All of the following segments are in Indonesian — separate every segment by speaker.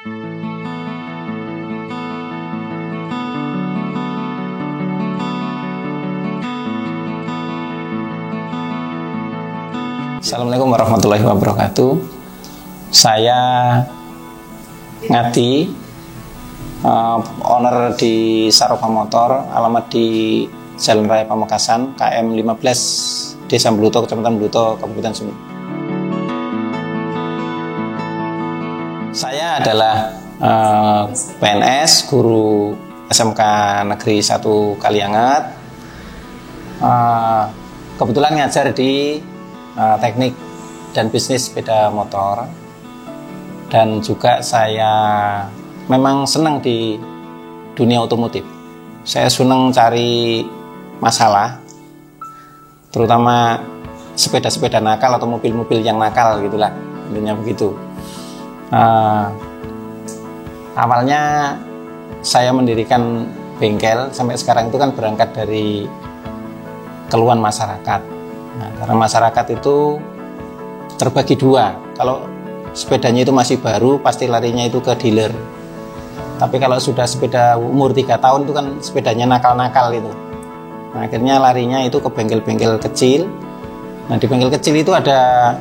Speaker 1: Assalamualaikum warahmatullahi wabarakatuh. Saya Ngadi, owner di Sarofa Motor, alamat di Jalan Raya Pamekasan, KM 15, Desa Bluto, Kecamatan Bluto, Kabupaten Sumut. Saya adalah PNS, guru SMK Negeri 1 Kaliangat. Kebetulan ngajar di teknik dan bisnis sepeda motor, dan juga saya memang senang di dunia otomotif. Saya senang cari masalah, terutama sepeda-sepeda nakal atau mobil-mobil yang nakal gitulah, intinya begitu. Awalnya saya mendirikan bengkel sampai sekarang itu kan berangkat dari keluhan masyarakat. Nah, karena masyarakat itu terbagi dua. Kalau sepedanya itu masih baru, pasti larinya itu ke dealer. Tapi kalau sudah sepeda umur 3 tahun itu kan sepedanya nakal-nakal itu. Nah, akhirnya larinya itu ke bengkel-bengkel kecil. Nah, di bengkel kecil itu ada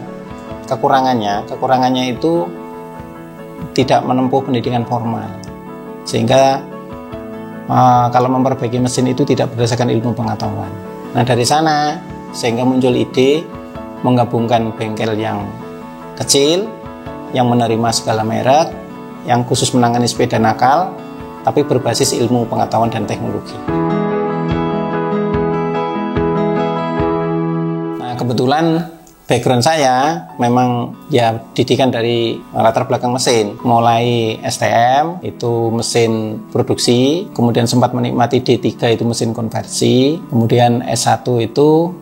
Speaker 1: kekurangannya. Kekurangannya itu tidak menempuh pendidikan formal. Sehingga kalau memperbaiki mesin itu tidak berdasarkan ilmu pengetahuan. Nah, dari sana sehingga muncul ide menggabungkan bengkel yang kecil, yang menerima segala merek, yang khusus menangani sepeda nakal, tapi berbasis ilmu pengetahuan dan teknologi. Nah, kebetulan background saya memang ya didikan dari latar belakang mesin, mulai STM itu mesin produksi, kemudian sempat menikmati D3 itu mesin konversi, kemudian S1 itu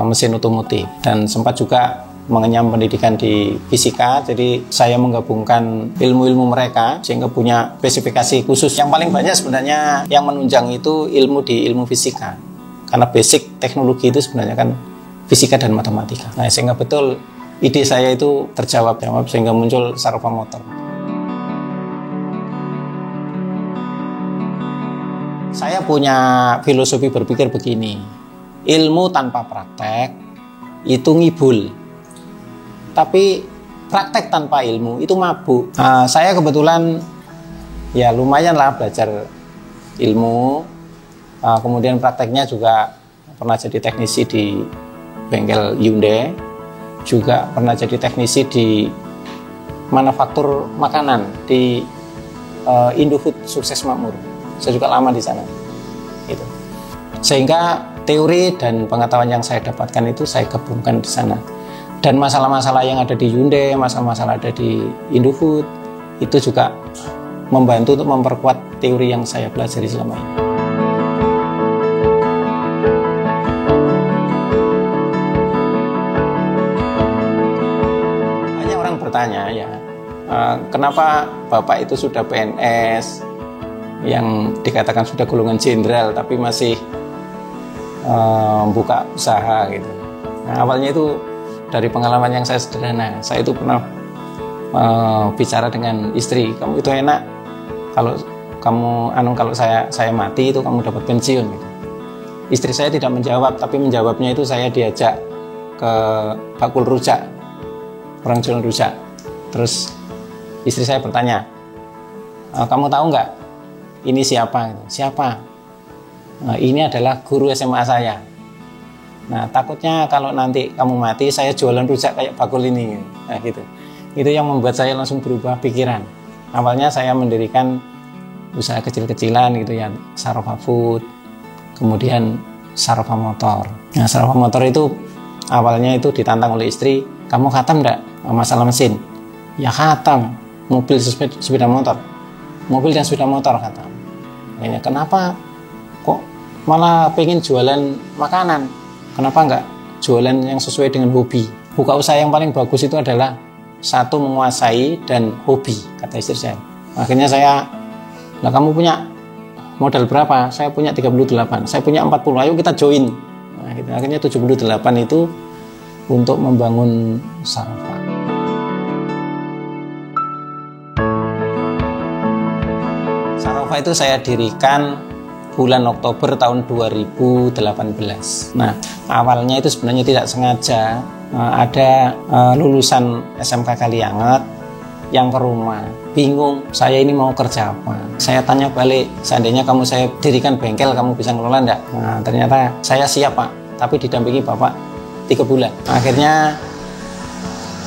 Speaker 1: mesin otomotif, dan sempat juga mengenyam pendidikan di fisika. Jadi saya menggabungkan ilmu-ilmu mereka sehingga punya spesifikasi khusus. Yang paling banyak sebenarnya yang menunjang itu ilmu di ilmu fisika, karena basic teknologi itu sebenarnya kan fisika dan matematika. Nah, sehingga betul ide saya itu terjawab sehingga muncul Sarofa Motor. Saya punya filosofi berpikir begini, ilmu tanpa praktek itu ngibul, tapi praktek tanpa ilmu itu mabuk. Nah, saya kebetulan ya lumayan lah belajar ilmu, kemudian prakteknya juga pernah jadi teknisi di bengkel Hyundai, juga pernah jadi teknisi di manufaktur makanan di Indofood Sukses Makmur. Saya juga lama di sana. Gitu. Sehingga teori dan pengetahuan yang saya dapatkan itu saya gabungkan di sana. Dan masalah-masalah yang ada di Hyundai, masalah-masalah ada di Indofood itu juga membantu untuk memperkuat teori yang saya pelajari selama ini. Bertanya ya, kenapa Bapak itu sudah PNS yang dikatakan sudah golongan jenderal tapi masih buka usaha gitu. Nah, awalnya itu dari pengalaman yang saya sederhana. Saya itu pernah bicara dengan istri, kamu itu enak kalau kalau saya mati itu kamu dapat pensiun gitu. Istri saya tidak menjawab, tapi menjawabnya itu saya diajak ke bakul rujak, orang jualan rujak. Terus istri saya bertanya, kamu tahu nggak ini siapa? Siapa? Nah, ini adalah guru SMA saya. Nah, takutnya kalau nanti kamu mati saya jualan rujak kayak bakul ini. Nah, gitu. Itu yang membuat saya langsung berubah pikiran. Awalnya saya mendirikan usaha kecil-kecilan gitu ya, Sarofa Food, kemudian Sarofa Motor. Nah, Sarofa Motor itu awalnya itu ditantang oleh istri, kamu khatam nggak masalah mesin? Ya khatam, mobil sepeda motor, mobil dan sepeda motor khatam. Ya, kenapa kok malah pengen jualan makanan? Kenapa nggak jualan yang sesuai dengan hobi? Buka usaha yang paling bagus itu adalah satu, menguasai, dan hobi, kata istri saya. Akhirnya saya, lah kamu punya modal berapa? Saya punya 38, saya punya 40, ayo kita join. Nah, akhirnya 78 itu untuk membangun Sarofa. Sarofa itu saya dirikan bulan Oktober tahun 2018. Nah, awalnya itu sebenarnya tidak sengaja, ada lulusan SMK Kalianget yang ke rumah, bingung saya ini mau kerja apa. Saya tanya balik, seandainya kamu saya dirikan bengkel, kamu bisa ngelola enggak? Nah, ternyata saya siap Pak, tapi didampingi Bapak 3 bulan. Akhirnya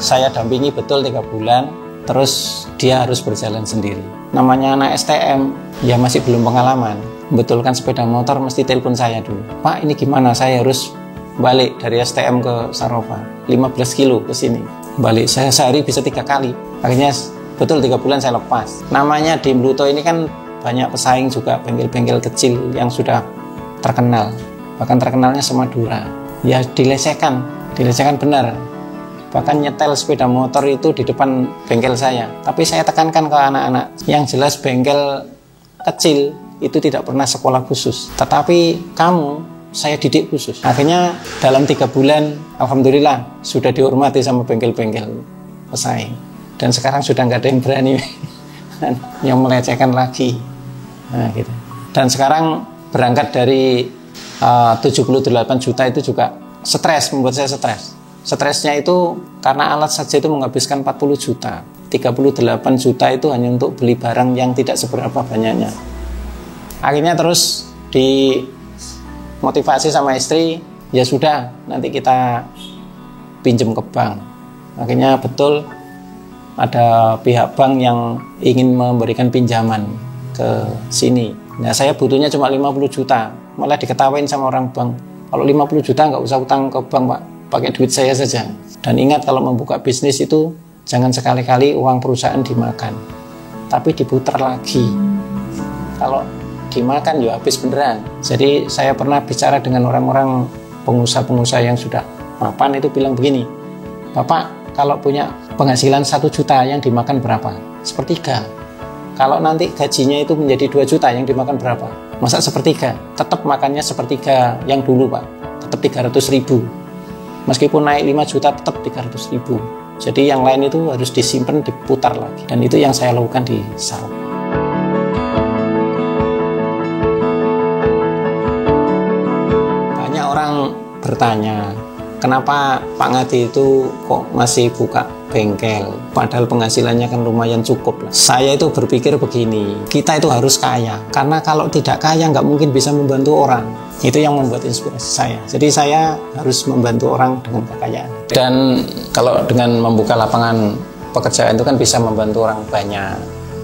Speaker 1: saya dampingi betul 3 bulan, terus dia harus berjalan sendiri. Namanya anak STM, ya masih belum pengalaman. Membetulkan sepeda motor mesti telepon saya dulu. Pak, ini gimana? Saya harus balik dari STM ke Sarofa, 15 kilo ke sini. Balik saya sehari bisa 3 kali. Akhirnya betul 3 bulan saya lepas. Namanya di Mluto ini kan banyak pesaing juga, bengkel-bengkel kecil yang sudah terkenal. Bahkan terkenalnya semadura. Ya dilecehkan benar. Bahkan nyetel sepeda motor itu di depan bengkel saya. Tapi saya tekankan ke anak-anak, yang jelas bengkel kecil itu tidak pernah sekolah khusus. Tetapi kamu, saya didik khusus. Akhirnya dalam 3 bulan, alhamdulillah sudah dihormati sama bengkel-bengkel pesaing. Dan sekarang sudah nggak ada yang berani yang melecehkan lagi. Nah, gitu. Dan sekarang berangkat dari 78 juta itu juga stres, membuat saya stres. Stresnya itu karena alat saja itu menghabiskan 40 juta. 38 juta itu hanya untuk beli barang yang tidak seberapa banyaknya. Akhirnya terus dimotivasi sama istri, ya sudah, nanti kita pinjam ke bank. Akhirnya betul ada pihak bank yang ingin memberikan pinjaman ke sini. Nah, saya butuhnya cuma 50 juta, malah diketawain sama orang bank. Kalau 50 juta nggak usah utang ke bank Pak, pakai duit saya saja. Dan ingat, kalau membuka bisnis itu jangan sekali-kali uang perusahaan dimakan, tapi diputar lagi. Kalau dimakan ya habis beneran. Jadi saya pernah bicara dengan orang-orang pengusaha-pengusaha yang sudah mapan, itu bilang begini, Bapak kalau punya penghasilan 1 juta yang dimakan berapa? Sepertiga. Kalau nanti gajinya itu menjadi 2 juta yang dimakan berapa? Masa sepertiga? Tetap makannya sepertiga yang dulu Pak, tetap 300 ribu. Meskipun naik 5 juta tetap 300 ribu. Jadi yang lain itu harus disimpan, diputar lagi. Dan itu yang saya lakukan di Sarofa. Banyak orang bertanya, kenapa Pak Ngadi itu kok masih buka bengkel? Padahal penghasilannya kan lumayan cukup lah. Saya itu berpikir begini, kita itu harus kaya. Karena kalau tidak kaya nggak mungkin bisa membantu orang. Itu yang membuat inspirasi saya. Jadi saya harus membantu orang dengan kekayaan. Dan kalau dengan membuka lapangan pekerjaan itu kan bisa membantu orang banyak.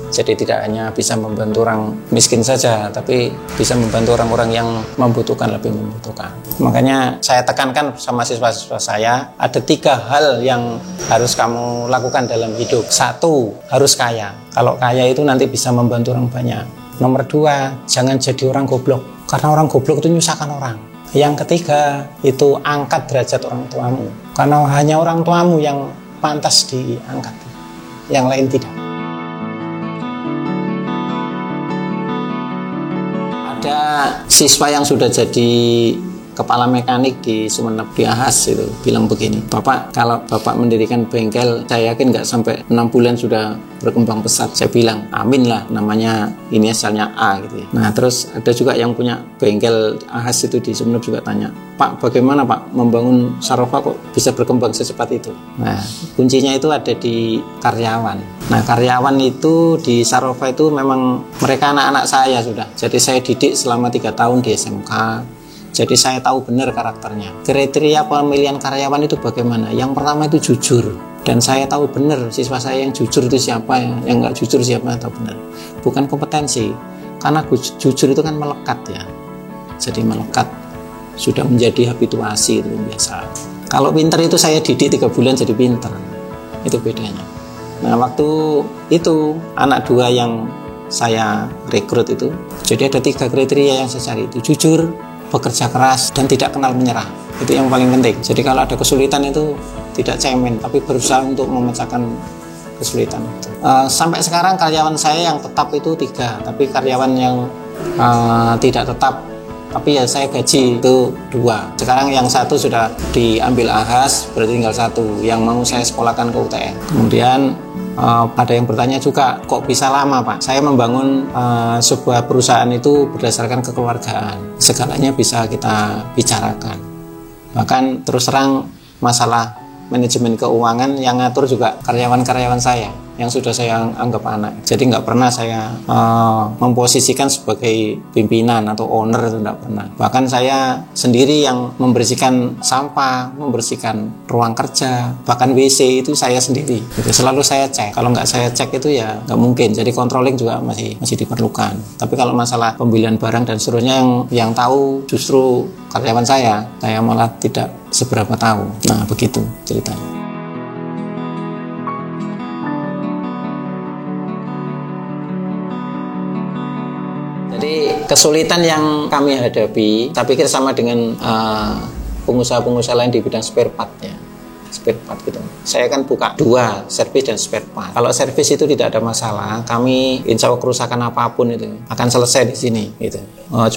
Speaker 1: Jadi tidak hanya bisa membantu orang miskin saja, tapi bisa membantu orang-orang yang membutuhkan, lebih membutuhkan. Makanya saya tekankan sama siswa-siswa saya, ada 3 hal yang harus kamu lakukan dalam hidup. 1, harus kaya. Kalau kaya itu nanti bisa membantu orang banyak. Nomor 2, jangan jadi orang goblok. Karena orang goblok itu nyusahkan orang. Yang ketiga, itu angkat derajat orang tuamu. Karena hanya orang tuamu yang pantas diangkat, yang lain tidak. Ada siswa yang sudah jadi kepala mekanik di Sumeneb, di Ahas itu, bilang begini, Bapak, kalau Bapak mendirikan bengkel, saya yakin nggak sampai 6 bulan sudah berkembang pesat. Saya bilang, amin lah, namanya ini asalnya A gitu ya. Nah, terus ada juga yang punya bengkel Ahas itu di Sumeneb juga tanya, Pak, bagaimana Pak membangun Sarofa kok bisa berkembang secepat itu? Nah, kuncinya itu ada di karyawan. Nah, karyawan itu di Sarofa itu memang mereka anak-anak saya sudah. Jadi saya didik selama 3 tahun di SMK. Jadi saya tahu benar karakternya. Kriteria pemilihan karyawan itu bagaimana? Yang pertama itu jujur. Dan saya tahu benar siswa saya yang jujur itu siapa, yang nggak jujur siapa, tahu benar. Bukan kompetensi. Karena jujur itu kan melekat ya. Jadi melekat. Sudah menjadi habituasi, itu biasa. Kalau pinter itu saya didik 3 bulan jadi pinter. Itu bedanya. Nah, waktu itu anak 2 yang saya rekrut itu, jadi ada 3 kriteria yang saya cari itu. Jujur, bekerja keras, dan tidak kenal menyerah. Itu yang paling penting. Jadi kalau ada kesulitan itu tidak cemen, tapi berusaha untuk memecahkan kesulitan itu. Sampai sekarang karyawan saya yang tetap itu 3, tapi karyawan yang tidak tetap, tapi ya saya gaji itu 2. Sekarang yang 1 sudah diambil Ahas, berarti tinggal 1 yang mau saya sekolahkan ke UTN. Kemudian Ada yang bertanya juga, kok bisa lama Pak? Saya membangun sebuah perusahaan itu berdasarkan kekeluargaan. Segalanya bisa kita bicarakan. Bahkan terus terang masalah manajemen keuangan yang ngatur juga karyawan-karyawan saya yang sudah saya anggap anak. Jadi nggak pernah saya memposisikan sebagai pimpinan atau owner, itu nggak pernah. Bahkan saya sendiri yang membersihkan sampah, membersihkan ruang kerja, bahkan WC itu saya sendiri. Itu selalu saya cek. Kalau nggak saya cek itu ya nggak mungkin. Jadi controlling juga masih diperlukan. Tapi kalau masalah pembelian barang dan seterusnya yang tahu justru karyawan saya malah tidak seberapa tahu. Nah begitu ceritanya. Jadi kesulitan yang kami hadapi, tapi kita sama dengan pengusaha-pengusaha lain di bidang spare part ya, spare part gitu. Saya kan buka 2, servis dan spare part. Kalau servis itu tidak ada masalah, kami insya Allah kerusakan apapun itu akan selesai di sini gitu.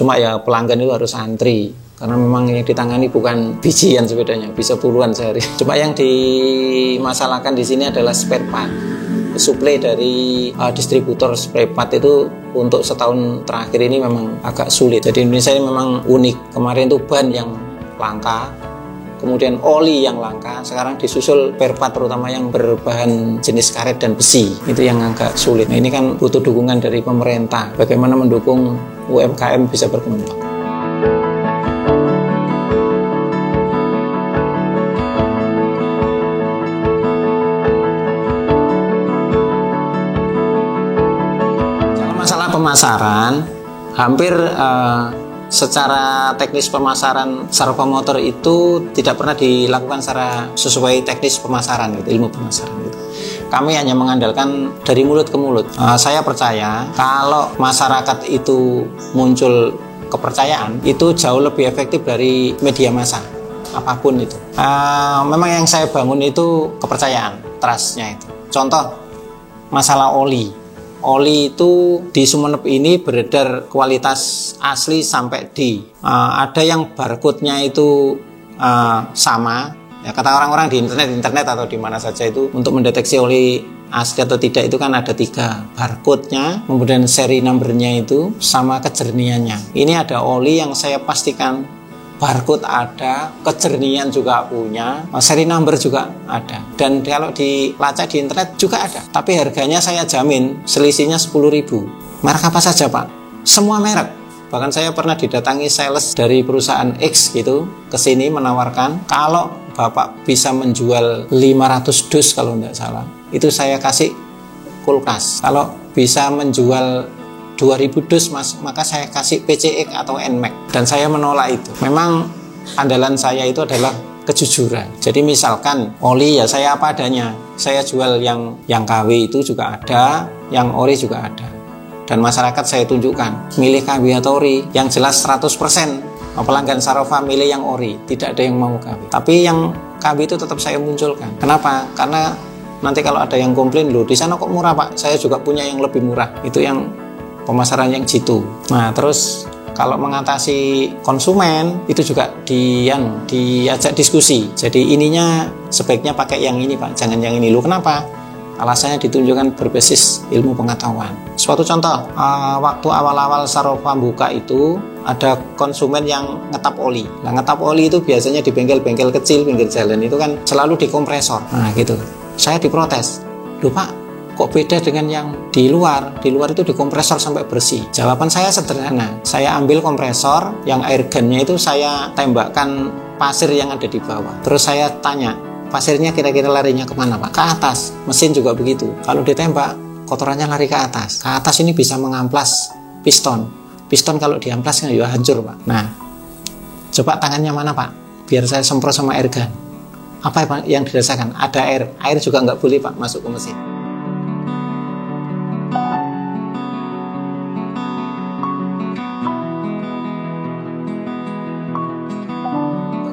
Speaker 1: Cuma ya pelanggan itu harus antri. Karena memang yang ditangani bukan bijian sepedanya, bisa puluhan sehari. Cuma yang dimasalahkan di sini adalah spare part. Suplai dari distributor spare part itu untuk setahun terakhir ini memang agak sulit. Jadi Indonesia ini memang unik. Kemarin itu ban yang langka, kemudian oli yang langka, sekarang disusul spare part terutama yang berbahan jenis karet dan besi. Itu yang agak sulit. Nah ini kan butuh dukungan dari pemerintah. Bagaimana mendukung UMKM bisa berkembang. Pemasaran hampir secara teknis pemasaran servo motor itu tidak pernah dilakukan secara sesuai teknis pemasaran gitu, ilmu pemasaran gitu. Kami hanya mengandalkan dari mulut ke mulut. Saya percaya kalau masyarakat itu muncul kepercayaan itu jauh lebih efektif dari media massa apapun itu. Memang yang saya bangun itu kepercayaan, trustnya itu. Contoh masalah oli. Oli itu di Sumeneb ini beredar kualitas asli sampai D. Ada yang barcode-nya itu sama. Ya, kata orang-orang di internet atau di mana saja itu untuk mendeteksi oli asli atau tidak itu kan ada 3 barcode-nya, kemudian seri number-nya itu sama kejernihannya. Ini ada oli yang saya pastikan barcode ada, kejernihan juga punya, seri number juga ada. Dan kalau dilacak di internet juga ada. Tapi harganya saya jamin selisihnya 10.000. Merek apa saja Pak? Semua merek. Bahkan saya pernah didatangi sales dari perusahaan X gitu ke sini menawarkan kalau Bapak bisa menjual 500 dus kalau tidak salah, itu saya kasih kulkas. Kalau bisa menjual 2000 dus Mas, maka saya kasih PCX atau NMAX. Dan saya menolak itu. Memang andalan saya itu adalah kejujuran. Jadi misalkan oli ya saya apa adanya. Saya jual yang KW itu juga ada, yang ori juga ada. Dan masyarakat saya tunjukkan, milih KW atau ori, yang jelas 100%. Pelanggan Sarofa milih yang ori, tidak ada yang mau KW. Tapi yang KW itu tetap saya munculkan. Kenapa? Karena nanti kalau ada yang komplain, loh di sana kok murah Pak, saya juga punya yang lebih murah. Itu yang pemasaran yang jitu. Nah terus kalau mengatasi konsumen itu juga diajak diskusi. Jadi ininya sebaiknya pakai yang ini Pak, jangan yang ini. Loh kenapa? Alasannya ditunjukkan berbasis ilmu pengetahuan. Suatu contoh, waktu awal-awal Sarofa buka itu ada konsumen yang ngetap oli. Nah ngetap oli itu biasanya di bengkel-bengkel kecil pinggir jalan itu kan selalu dikompresor. Nah gitu. Saya diprotes. Loh Pak, kok beda dengan yang di luar? Di luar itu dikompresor sampai bersih. Jawaban saya sederhana. Saya ambil kompresor, yang air gunnya itu saya tembakkan pasir yang ada di bawah. Terus saya tanya, pasirnya kira-kira larinya kemana Pak? Ke atas. Mesin juga begitu. Kalau ditembak, kotorannya lari ke atas. Ke atas ini bisa mengamplas piston. Piston kalau diamplas kan ya hancur Pak. Nah, coba tangannya mana Pak? Biar saya semprot sama air gun. Apa yang dirasakan? Ada air. Air juga nggak boleh Pak masuk ke mesin.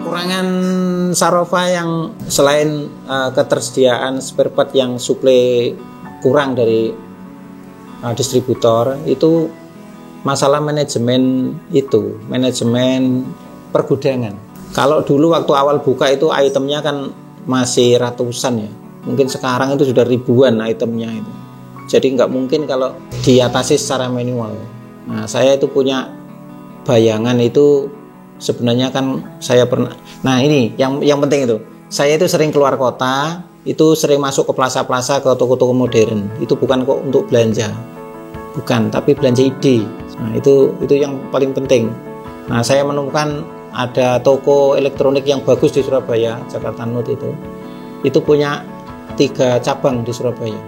Speaker 1: Kekurangan Sarofa yang selain ketersediaan spare part yang suplai kurang dari distributor, itu masalah manajemen pergudangan. Kalau dulu waktu awal buka itu itemnya kan masih ratusan ya, Mungkin sekarang itu sudah ribuan itemnya itu. Jadi nggak mungkin kalau diatasi secara manual. Nah, saya itu punya bayangan itu sebenarnya kan saya pernah. Nah, ini yang penting itu. Saya itu sering keluar kota, itu sering masuk ke plaza-plaza, ke toko-toko modern. Itu bukan kok untuk belanja. Bukan, tapi belanja ide. Nah, itu yang paling penting. Nah, saya menemukan ada toko elektronik yang bagus di Surabaya, Jakarta Note itu punya 3 cabang di Surabaya.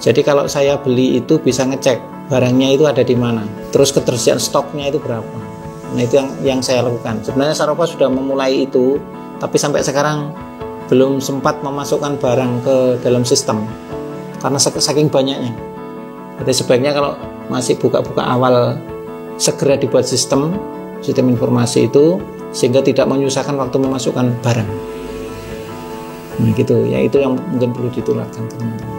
Speaker 1: Jadi kalau saya beli itu bisa ngecek barangnya itu ada di mana, terus ketersediaan stoknya itu berapa. Nah, itu yang saya lakukan. Sebenarnya Sarofa sudah memulai itu, tapi sampai sekarang belum sempat memasukkan barang ke dalam sistem karena saking banyaknya. Jadi sebaiknya kalau masih buka-buka awal segera dibuat sistem informasi itu sehingga tidak menyusahkan waktu memasukkan barang. Nah gitu ya, itu yang mungkin perlu ditularkan teman-teman.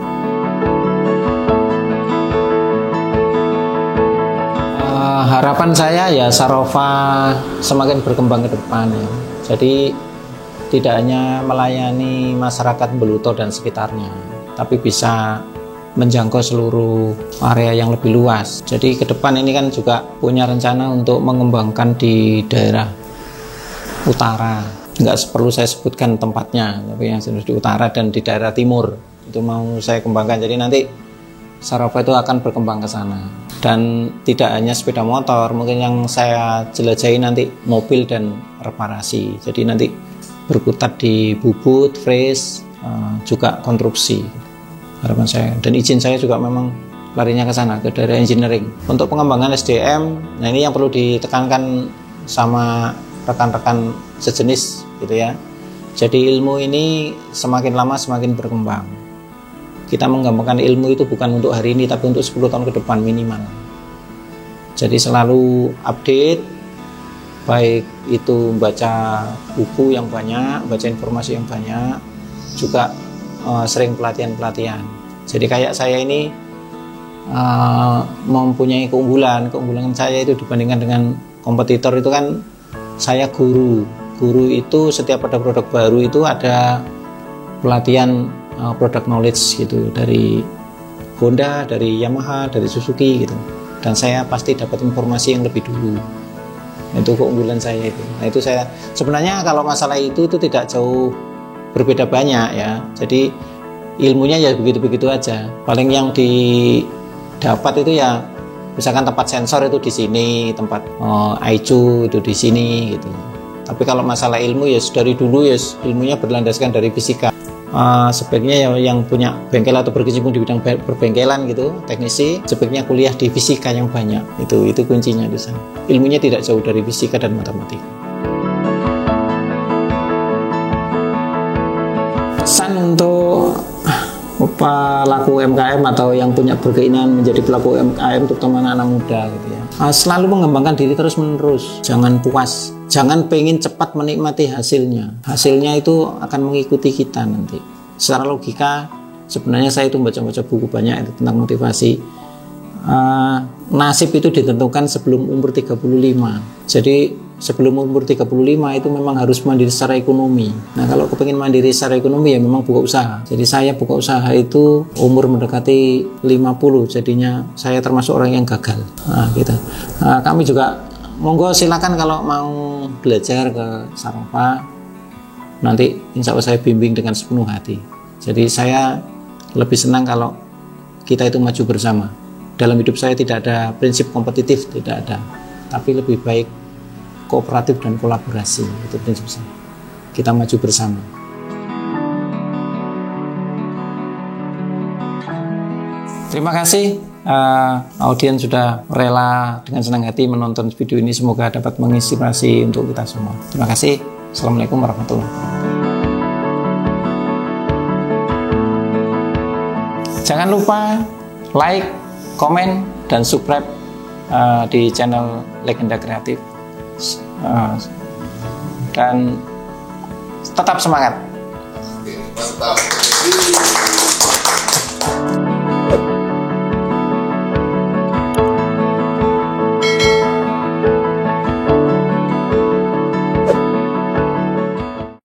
Speaker 1: Harapan saya ya Sarofa semakin berkembang ke depan ya. Jadi tidak hanya melayani masyarakat Beluto dan sekitarnya, tapi bisa menjangkau seluruh area yang lebih luas. Jadi ke depan ini kan juga punya rencana untuk mengembangkan di daerah utara. Nggak perlu saya sebutkan tempatnya, tapi yang di utara dan di daerah timur itu mau saya kembangkan. Jadi nanti Sarofa itu akan berkembang ke sana. Dan tidak hanya sepeda motor, mungkin yang saya jelajahi nanti mobil dan reparasi. Jadi nanti berkutat di bubut, fresh, juga konstruksi. Harapan saya dan izin saya juga memang larinya ke sana, ke daerah engineering. Untuk pengembangan SDM, nah ini yang perlu ditekankan sama rekan-rekan sejenis gitu ya. Jadi ilmu ini semakin lama semakin berkembang. Kita mengembangkan ilmu itu bukan untuk hari ini, tapi untuk 10 tahun ke depan minimal. Jadi selalu update, baik itu baca buku yang banyak, baca informasi yang banyak, juga sering pelatihan-pelatihan. Jadi kayak saya ini mempunyai keunggulan saya itu dibandingkan dengan kompetitor itu kan saya guru itu setiap ada produk baru itu ada pelatihan product knowledge gitu dari Honda, dari Yamaha, dari Suzuki gitu, dan saya pasti dapat informasi yang lebih dulu. Itu keunggulan saya itu. Nah itu saya sebenarnya kalau masalah itu tidak jauh berbeda banyak ya. Jadi ilmunya ya begitu-begitu aja. Paling yang didapat itu ya misalkan tempat sensor itu di sini, tempat ICU itu di sini gitu. Tapi kalau masalah ilmu ya dari dulu ya ilmunya berlandaskan dari fisika. Sebaiknya ya yang punya bengkel atau berkecimpung di bidang perbengkelan gitu, teknisi, sebaiknya kuliah di fisika yang banyak. Itu kuncinya di sana. Ilmunya tidak jauh dari fisika dan matematika. Pesan untuk pelaku UMKM atau yang punya berkeinginan menjadi pelaku UMKM, terutama anak-anak muda gitu ya. Selalu mengembangkan diri terus-menerus, jangan puas, jangan pengen cepat menikmati hasilnya. Hasilnya itu akan mengikuti kita nanti. Secara logika, sebenarnya saya itu baca-baca buku banyak itu tentang motivasi. Nasib itu ditentukan sebelum umur 35. Jadi sebelum umur 35 itu memang harus mandiri secara ekonomi. Nah kalau kepingin mandiri secara ekonomi ya memang buka usaha. Jadi saya buka usaha itu umur mendekati 50, jadinya saya termasuk orang yang gagal. Nah gitu. Kami juga monggo silakan kalau mau belajar ke Sarofa, nanti insya Allah saya bimbing dengan sepenuh hati. Jadi saya lebih senang kalau kita itu maju bersama. Dalam hidup saya tidak ada prinsip kompetitif, tidak ada, tapi lebih baik kooperatif dan kolaborasi. Itu prinsip saya. Kita maju bersama. Terima kasih audiens sudah rela dengan senang hati menonton video ini. Semoga dapat menginspirasi untuk kita semua. Terima kasih. Assalamualaikum warahmatullahi wabarakatuh. Jangan lupa like, komen, dan subscribe di channel Legenda Kreatif. Dan tetap semangat. Oke, mantap.